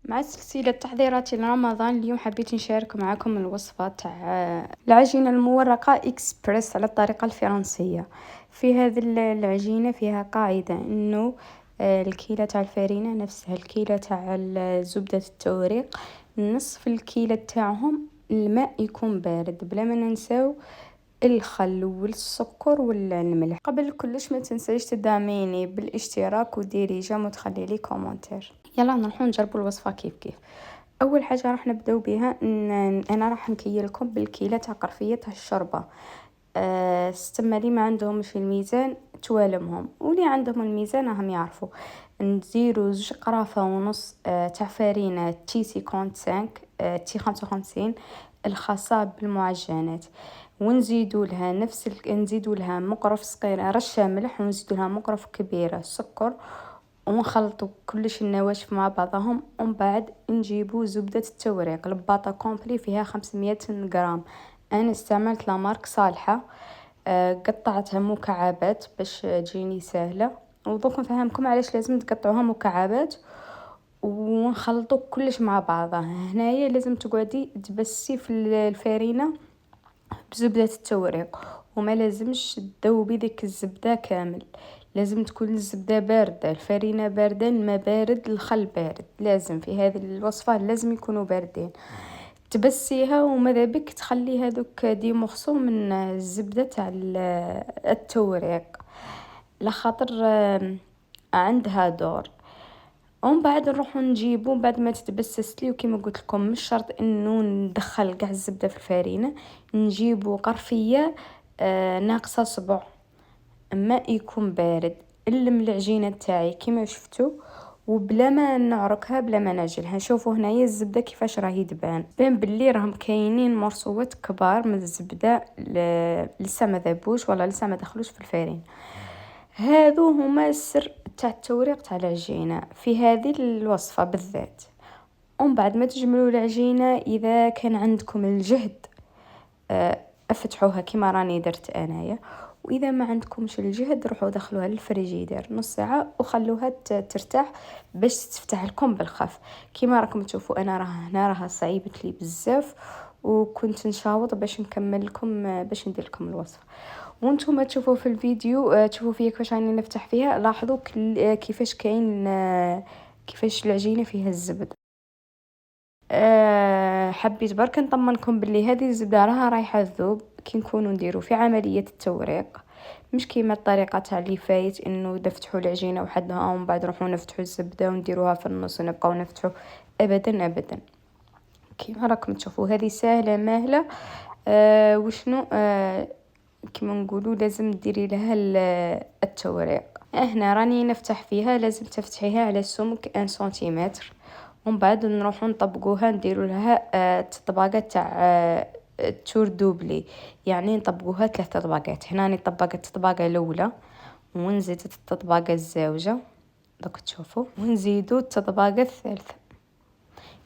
مع سلسلة تحضيراتي لرمضان اليوم حبيت نشارك معكم الوصفة تاع العجينة المورقة إكسبريس على الطريقة الفرنسية. في هذه العجينة فيها قاعدة إنه الكيلة تاع الفرينة نفسها الكيلة تاع زبدة التوريق، نصف الكيلة تاعهم الماء يكون بارد بلا ما ننساو الخل والسكر والملح. قبل كلش ما تنسيش تدعميني بالاشتراك وديري جيم وتخلي لي كومنتير. يلا نروحوا نجربوا الوصفه كيف. اول حاجه راح نبداو بها انا راح نكيلكم بالكيله تاع قرفيه تاع الشوربه. استما لي ما عندهمش الميزان توالمهم، واللي عندهم الميزان راهم يعرفوا. نديرو 2 قرافه ونص تاع فرينه تي 55 تي 55 الخاصه بالمعجنات، ونزيدو لها نزيدو لها مقرف صغير رشه ملح، ونزيدو لها مقرف كبيره سكر، ونخلطوا كلش النواشف مع بعضهم. ومن بعد نجيبو زبدة التوريق الباطا كومبلي فيها 500 غرام. انا استعملت لا مارك صالحة. قطعتها مكعبات باش تجيني سهلة، ودوك نفهمكم علاش لازم تقطعوها مكعبات. ونخلطوا كلش مع بعضها. هنايا لازم تقعدي تبسي في الفرينة بزبدة التوريق، وما لازمش تذوبي ديك الزبدة كامل. لازم تكون الزبدة باردة، الفرينة باردة، الماء بارد، الخل بارد. لازم في هذه الوصفة لازم يكونوا باردين. تبسيها وماذا بك تخلي هذوك دي مخصو من الزبدة تاع التوريق لخاطر عندها دور. ومن بعد نروحو نجيبو بعد ما تتبسس لي، وكما قلت لكم مش شرط انه ندخل كاع الزبده في الفرينه. نجيبو قرفيه ناقصه صبع، ماء يكون بارد، نلم العجينه تاعي كما شفتوا، وبلا ما نعركها بلا ما نعجلها. شوفوا هنايا الزبده كيفاش راهي تبان باللي راهم كاينين مرصوات كبار من الزبده لسه ما ذابوش ولا لسه ما دخلوش في الفرين. هادو هما السر تاع التوريق تاع العجينه في هذه الوصفه بالذات. ومن بعد ما تجملوا العجينه، اذا كان عندكم الجهد افتحوها كما راني درت انايا، واذا ما عندكمش الجهد روحوا دخلوها للفريجيدير نص ساعه وخلوها ترتاح باش تفتح لكم بالخف. كما راكم تشوفوا انا راها صعيبت لي بزاف، وكنت نشاوط باش نكمل لكم باش ندير لكم الوصفه. وانتم تشوفوا في الفيديو تشوفوا فيا كيفاش راني نفتح فيها. لاحظوا كيفاش كاين كيفاش العجينه فيها الزبد. حبيت برك نطمنكم باللي هذه الزبده راها رايحه الذوب كي نكونوا نديروا في عمليه التوريق، مش كيما الطريقه تاع اللي فايت انه نفتحوا العجينه وحدها ومن بعد نروحوا نفتحوا الزبده ونديروها في النص ونبقاو نفتحوا. ابدا ابدا، كيما راكم تشوفوا هذه سهله ماهله. وشنو كما نقولوا لازم ديري لها التوريق. هنا راني نفتح فيها، لازم تفتحيها على سمك 1 سنتيمتر. ومن بعد نروحوا نطبقوها نديروا لها طبقات تاع تور دوبلي، يعني نطبقوها 3 طبقات. هنا راني طبقت الطبقه الاولى ونزيد الطبقه الزوجه دوك تشوفوا، ونزيدوا الطبقه الثالثه.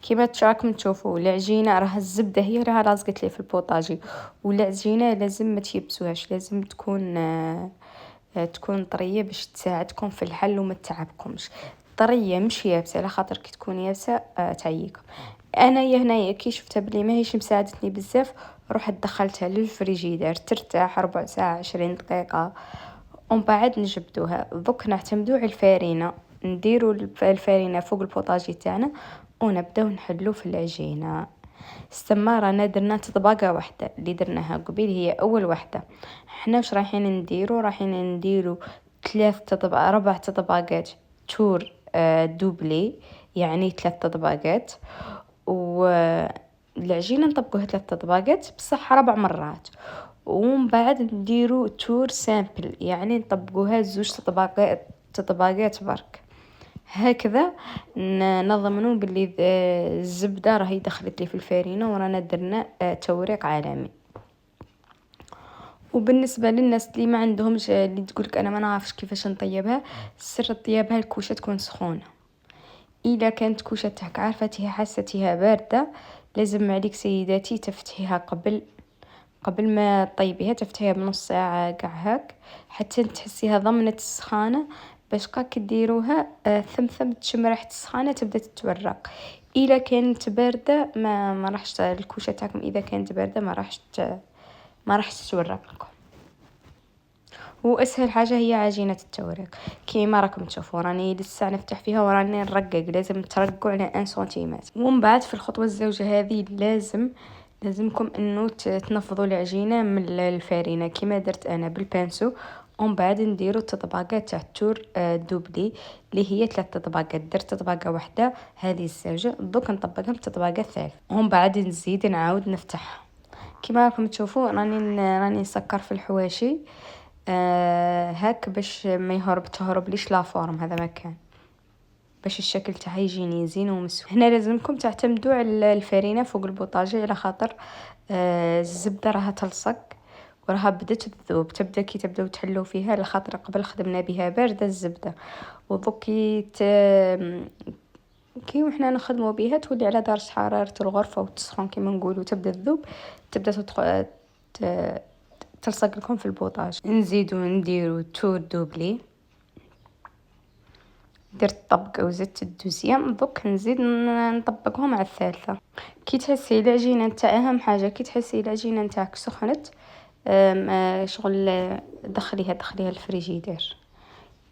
كيما راكم تشوفوا العجينه راها الزبده هي راها لازقت لي في البوطاجي، والعجينه لازم ما تيبسوهاش، لازم تكون طريه باش تساعدكم في الحل وما تتعبكمش. طريه مش يابسه، على خاطر كي تكون يابسه تعييكم. انا هنايا كي شفتها بلي ماهيش مساعدتني بزاف، رحت دخلتها للفريجيدير ترتاح ربع ساعه 20 دقيقه. ومن بعد نجبدوها. دوك نعتمدوا على الفرينه، نديروا الفرينه فوق البوطاجي تاعنا ونبداو نحلو في العجينه. رانا درنا طبقه واحده اللي درناها قبيل، هي اول واحده. احنا واش رايحين نديرو 4 طبقات تور دوبلي، يعني 3 طبقات. والعجينه نطبقوها 3 طبقات بصح 4 مرات. ومن بعد نديرو تور سامبل، يعني نطبقوها 2 طبقات برك. هكذا نضمنوا باللي الزبده راهي دخلت لي في الفرينه ورانا درنا توريق عالمي. وبالنسبه للناس اللي ما عندهمش، اللي تقولك انا ما نعرفش كيفاش نطيبها، سر طيابها الكوشه تكون سخونه. اذا كانت كوشه تاعك عارفتيها حسيتيها بارده، لازم عليك سيداتي تفتحيها قبل ما تطيبيها، تفتحيها بنص ساعه كاع هاك حتى تحسيها ضمنت السخانه باش كي ديروها ثم تشم ريحة السخانة تبدا تتورق. الا كانت بارده ما راحش الكوشه تاعكم، اذا كانت بارده ما راحش تتورق لكم. واسهل حاجه هي عجينه التوريق كيما راكم تشوفوا، راني لسه نفتح فيها وراني نرقق، لازم ترققوا على 1 سنتيمتر. ومن بعد في الخطوه الزوجه هذه لازمكم انه تنفضوا العجينه من الفارينه كيما درت انا بالبانسو. ومن بعد نديروا التطباقات تاع التور دوبلي اللي هي 3 طبقات. درت طبقه واحده هذه الزوجه، دوك نطبقها بالطبقه الثالثه. ومن بعد نزيد نعاود نفتحها كيما راكم تشوفوا. راني نسكر في الحواشي هاك باش ما تهرب ليش لا فورم هذا مكان، باش الشكل تاعها يجيني زين ومسوي. هنا لازمكم تعتمدوا على الفرينه فوق البوطاجي على خاطر الزبده راها تلصق وراها بدات تذوب. كي تبداو تحلوا فيها على خاطر قبل خدمنا بها بارده الزبده، ودوكي كي وحنا نخدموا بها تولي على درجه حراره الغرفه وتسخن كيما نقولوا، تبدا تذوب، تبدا تلصق لكم في البوطاج. نديرو تور دوبلي. درت طبقه وزدت الدوزيام، دوك نزيد نطبقهم على الثالثه. كي تحسي العجينه نتاع اهم حاجه كي تحسي العجينه نتاعك سخنت شغل دخليها الفريجيدير.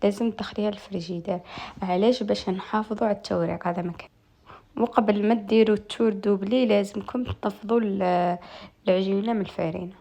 لازم تدخليها الفريجيدير. علاش؟ باش نحافظوا على التوريق هذا مكان. وقبل ما ديروا التور دوبلي لازمكم تنفضوا العجينه من الفارينه.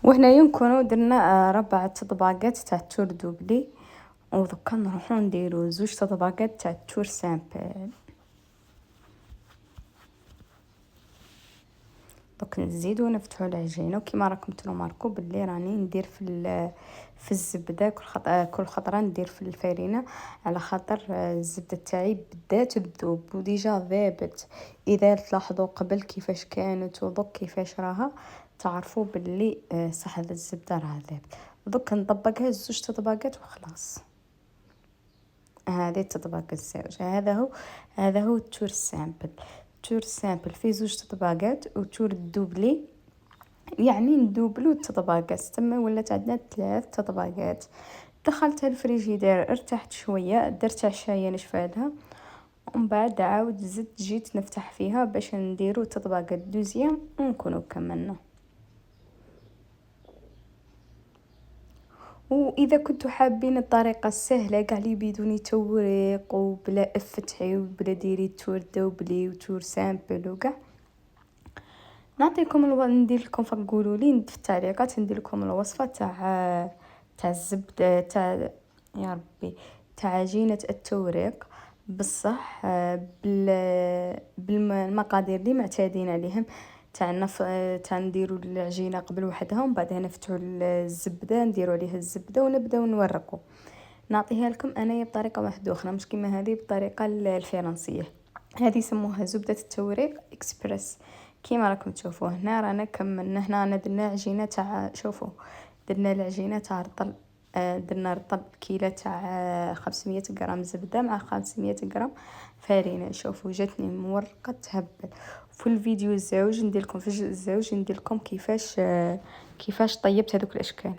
وهنا نكونوا درنا 4 طبقات تاع التور دوبلي. ودوكا نروحو نديرو 2 طبقات تاع التور سامبل. دوك نزيدو نفتحو العجينه وكيما راكم تروماركو باللي راني ندير في الزبده كل خطره ندير في الفرينه على خاطر الزبده تاعي بدات تذوب وديجا ذابت. اذا تلاحظوا قبل كيفاش كانت ودوك كيفاش راها تعرفوا باللي صح الزبده راها ذابت. دوك نطبقها 2 طبقات وخلاص. هذه الطبقه الزوجه. هذا هو التور سامبل. تور سامبل فيه 2 طبقات، وتور دوبلي يعني ندوبلو الطبقات تما ولات عندنا 3 طبقات. دخلتها الفريجيدير ارتحت شويه، درت عشايه نشفالها ومن بعد عاود جيت نفتح فيها باش نديرو الطبقه الدوزيام ونكونوا كملنا. واذا كنتوا حابين الطريقه السهله قاع لي بدون توريق وبلا افتحي وبلا ديري تور دوبلي وتور سامبل وكاع، نعطيكم ندير لكم فقولوا لي في التعليقات ندير لكم الوصفه تاع الزبده تاع يا ربي تاع عجينه التوريق بصح بالمقادير اللي معتادين عليهم. تاع نديروا العجينه قبل وحدها ومن بعد نفتحوا الزبده نديروا عليها الزبده ونبداو نورقوا. نعطيها لكم انايا بطريقه واحده اخرى مش كيما هذه بالطريقه الفرنسيه. هذه يسموها زبده التوريق اكسبريس. كيما راكم تشوفوا هنا رانا كملنا. هنا درنا عجينه تاع شوفوا درنا العجينه تاع رطل. درنا رطل كيلو تاع 500 غرام زبده مع 500 غرام فرينه. شوفوا جاتني مورقه تهبل. في الفيديو الزوج ندير لكم في الجزء الزوج ندير لكم كيفاش طيبت هذوك الاشكال.